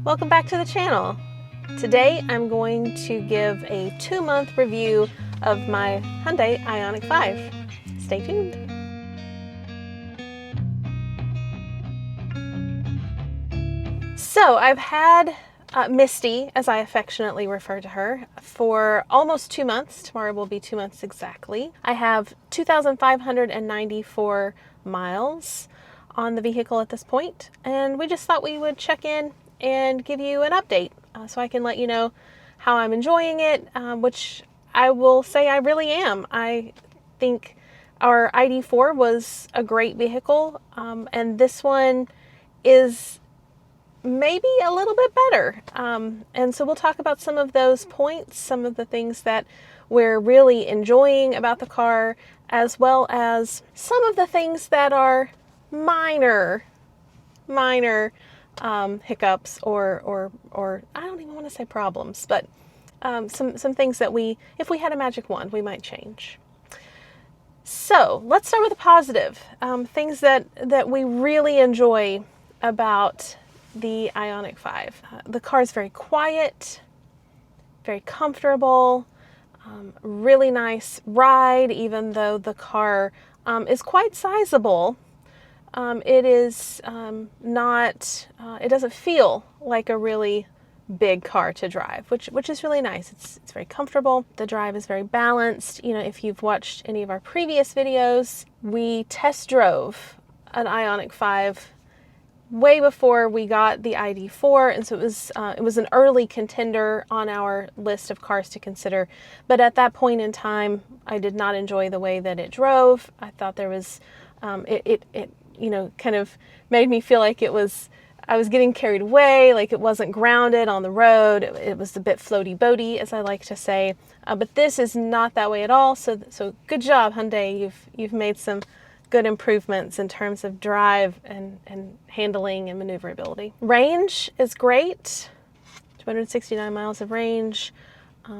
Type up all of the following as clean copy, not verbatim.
Welcome back to the channel. Today I'm going to give a 2-month review of my Hyundai Ioniq 5. Stay tuned. So I've had Misty, as I affectionately refer to her, for almost 2 months. Tomorrow will be 2 months exactly. I have 2,594 miles on the vehicle at this point, and we just thought we would check in and give you an update so I can let you know how I'm enjoying it, which I will say I really am. I think our ID4 was a great vehicle, and this one is maybe a little bit better. And so we'll talk about some of those points, some of the things that we're really enjoying about the car, as well as some of the things that are minor hiccups or I don't even want to say problems, but some things that if we had a magic wand, we might change. So let's start with the positive. Things that we really enjoy about the Ioniq 5. The car is very quiet, very comfortable, really nice ride, even though the car is quite sizable. It is not, it doesn't feel like a really big car to drive, which is really nice. It's very comfortable. The drive is very balanced. You know, if you've watched any of our previous videos, we test drove an Ioniq 5 way before we got the ID4, and so it was an early contender on our list of cars to consider. But at that point in time, I did not enjoy the way that it drove. I thought there was it you know, kind of made me feel like I was getting carried away, like it wasn't grounded on the road. It was a bit floaty boaty, as I like to say. But this is not that way at all. So good job, Hyundai. You've made some good improvements in terms of drive and handling and maneuverability. Range is great, 269 miles of range.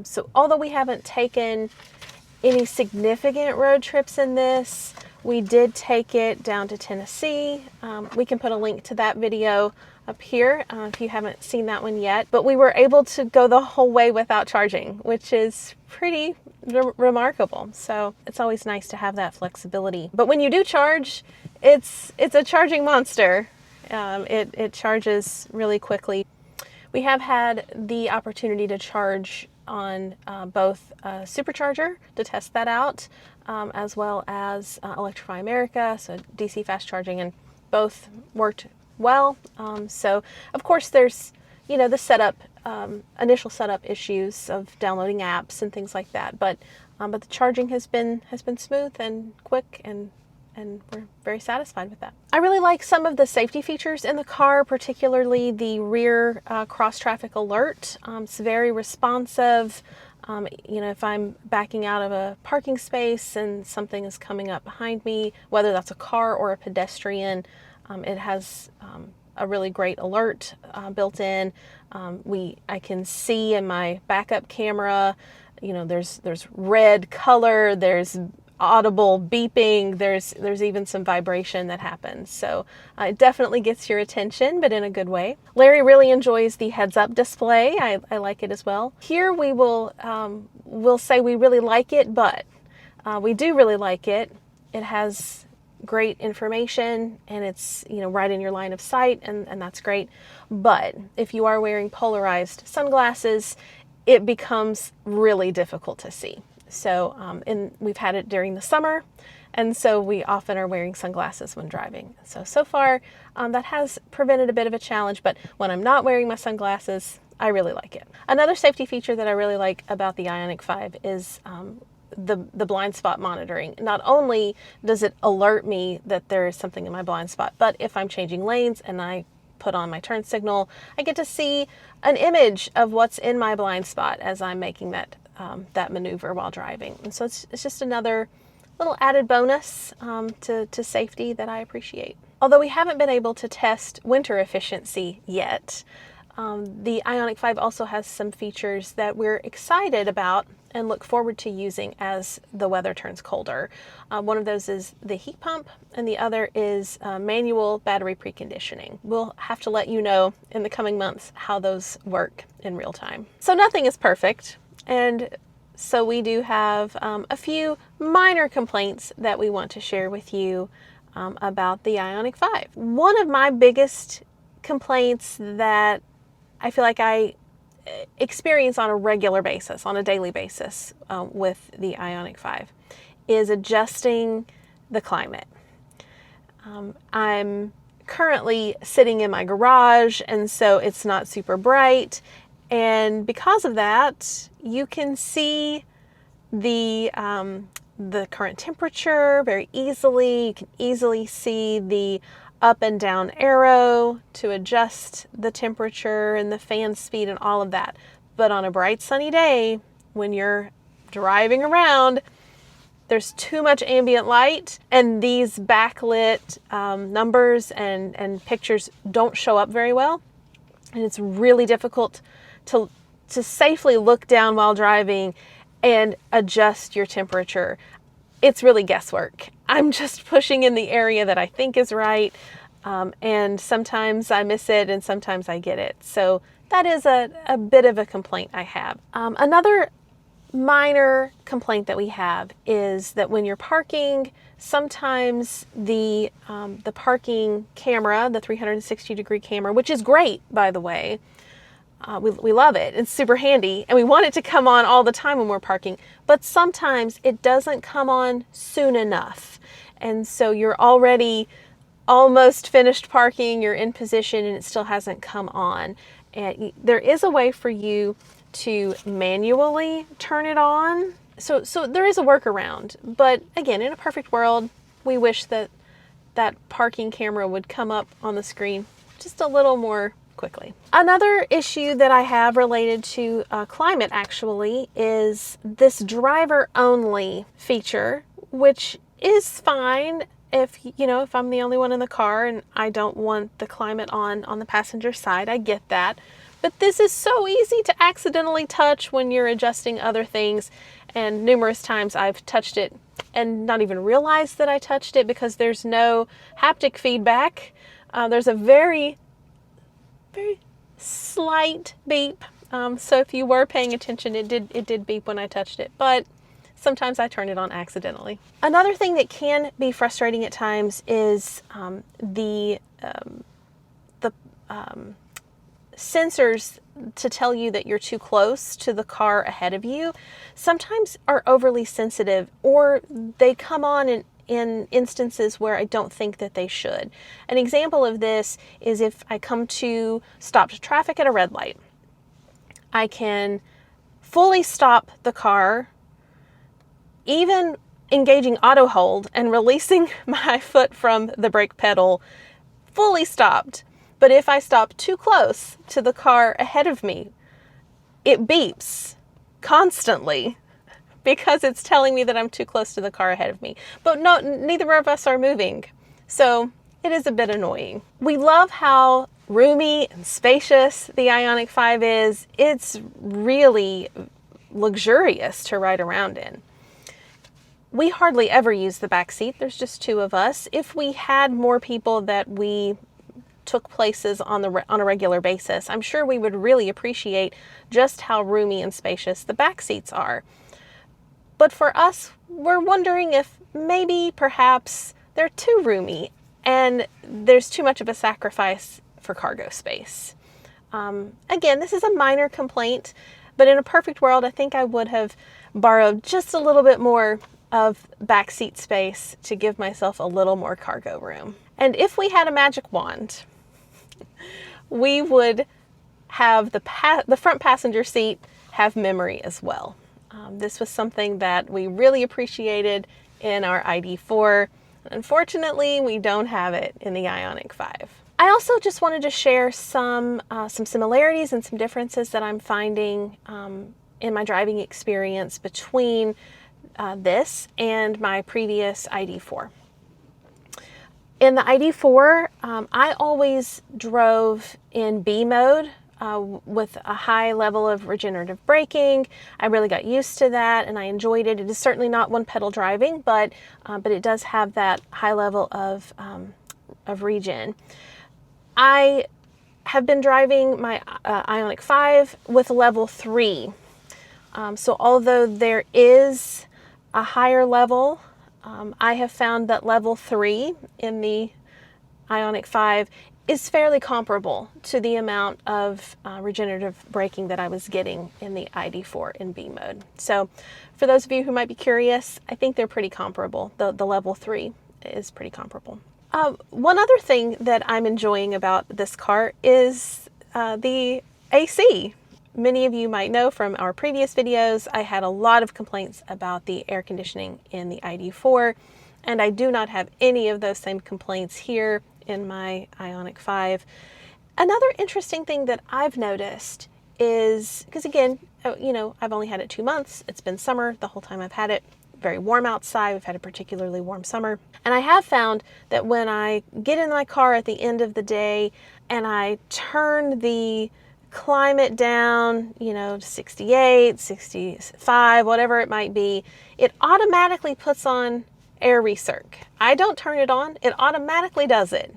So although we haven't taken any significant road trips in this, we did take it down to Tennessee. We can put a link to that video up here if you haven't seen that one yet. But we were able to go the whole way without charging, which is pretty remarkable. So it's always nice to have that flexibility. But when you do charge, it's a charging monster. It charges really quickly. We have had the opportunity to charge on both Supercharger to test that out, as well as Electrify America, so DC fast charging, and both worked well. So of course there's, you know, the setup, initial setup issues of downloading apps and things like that, but the charging has been smooth and quick, and we're very satisfied with that. I really like some of the safety features in the car, particularly the rear cross traffic alert. It's very responsive. You know, if I'm backing out of a parking space and something is coming up behind me, whether that's a car or a pedestrian, it has a really great alert built in. I can see in my backup camera, you know, there's red color, there's audible beeping, there's even some vibration that happens. So it definitely gets your attention, but in a good way. Larry really enjoys the heads-up display. I like it as well. Here we will we'll say we really like it, but we do really like it. It has great information, and it's, you know, right in your line of sight, and that's great. But if you are wearing polarized sunglasses, it becomes really difficult to see. So, and we've had it during the summer, and so we often are wearing sunglasses when driving. So far, that has prevented a bit of a challenge, but when I'm not wearing my sunglasses, I really like it. Another safety feature that I really like about the Ioniq 5 is the blind spot monitoring. Not only does it alert me that there is something in my blind spot, but if I'm changing lanes and I put on my turn signal, I get to see an image of what's in my blind spot as I'm making that maneuver while driving. And so it's just another little added bonus to safety that I appreciate. Although we haven't been able to test winter efficiency yet, The Ioniq 5 also has some features that we're excited about and look forward to using as the weather turns colder. One of those is the heat pump, and the other is manual battery preconditioning. We'll have to let you know in the coming months how those work in real time. So nothing is perfect, and so we do have a few minor complaints that we want to share with you about the Ioniq 5. One of my biggest complaints that I feel like I experience on a regular basis, on a daily basis with the Ioniq 5 is adjusting the climate. I'm currently sitting in my garage, and so it's not super bright, and because of that you can see the current temperature very easily. You can easily see the up and down arrow to adjust the temperature and the fan speed and all of that. But on a bright sunny day, when you're driving around, there's too much ambient light, and these backlit numbers and pictures don't show up very well. And it's really difficult to safely look down while driving and adjust your temperature. It's really guesswork. I'm just pushing in the area that I think is right, and sometimes I miss it and sometimes I get it. So that is a bit of a complaint I have. Another minor complaint that we have is that when you're parking, sometimes the parking camera, the 360-degree camera, which is great, by the way, we love it. It's super handy, and we want it to come on all the time when we're parking, but sometimes it doesn't come on soon enough. And so you're already almost finished parking, you're in position, and it still hasn't come on. And there is a way for you to manually turn it on. So there is a workaround, but again, in a perfect world, we wish that that parking camera would come up on the screen just a little more quickly. Another issue that I have related to climate actually is this driver only feature, which is fine if I'm the only one in the car and I don't want the climate on the passenger side. I get that. But this is so easy to accidentally touch when you're adjusting other things, and numerous times I've touched it and not even realized that I touched it because there's no haptic feedback. There's a very slight beep. So if you were paying attention, it did beep when I touched it, but sometimes I turn it on accidentally. Another thing that can be frustrating at times is the sensors to tell you that you're too close to the car ahead of you sometimes are overly sensitive, or they come on in instances where I don't think that they should. An example of this is if I come to stopped traffic at a red light. I can fully stop the car, even engaging auto hold and releasing my foot from the brake pedal, fully stopped. But if I stop too close to the car ahead of me, it beeps constantly because it's telling me that I'm too close to the car ahead of me. But no, neither of us are moving, so it is a bit annoying. We love how roomy and spacious the Ioniq 5 is. It's really luxurious to ride around in. We hardly ever use the back seat. There's just two of us. If we had more people that we took places on a regular basis, I'm sure we would really appreciate just how roomy and spacious the back seats are. But for us, we're wondering if maybe perhaps they're too roomy and there's too much of a sacrifice for cargo space. Again, this is a minor complaint, but in a perfect world, I think I would have borrowed just a little bit more of back seat space to give myself a little more cargo room. And if we had a magic wand, we would have the front passenger seat have memory as well. This was something that we really appreciated in our ID4. Unfortunately, we don't have it in the Ioniq 5. I also just wanted to share some similarities and some differences that I'm finding in my driving experience between this and my previous ID4. In the ID4, I always drove in B mode with a high level of regenerative braking. I really got used to that and I enjoyed it. It is certainly not one pedal driving, but it does have that high level of regen. I have been driving my Ioniq 5 with level 3. So although there is a higher level, I have found that level 3 in the Ioniq 5 is fairly comparable to the amount of regenerative braking that I was getting in the ID4 in B mode. So for those of you who might be curious, I think they're pretty comparable. The level 3 is pretty comparable. One other thing that I'm enjoying about this car is the AC. Many of you might know from our previous videos, I had a lot of complaints about the air conditioning in the ID4, and I do not have any of those same complaints here in my Ioniq 5. Another interesting thing that I've noticed is, because again, you know, I've only had it 2 months. It's been summer the whole time I've had it. Very warm outside. We've had a particularly warm summer. And I have found that when I get in my car at the end of the day and I turn the climate down, you know, to 68, 65, whatever it might be, it automatically puts on air recirc. I don't turn it on, it automatically does it.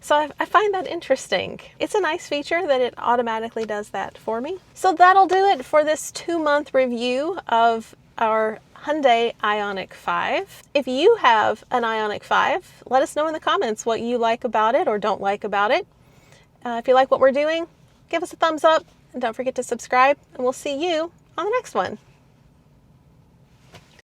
So I find that interesting. It's a nice feature that it automatically does that for me. So that'll do it for this 2-month review of our Hyundai Ioniq 5. If you have an Ioniq 5, let us know in the comments what you like about it or don't like about it. If you like what we're doing, give us a thumbs up and don't forget to subscribe, and we'll see you on the next one.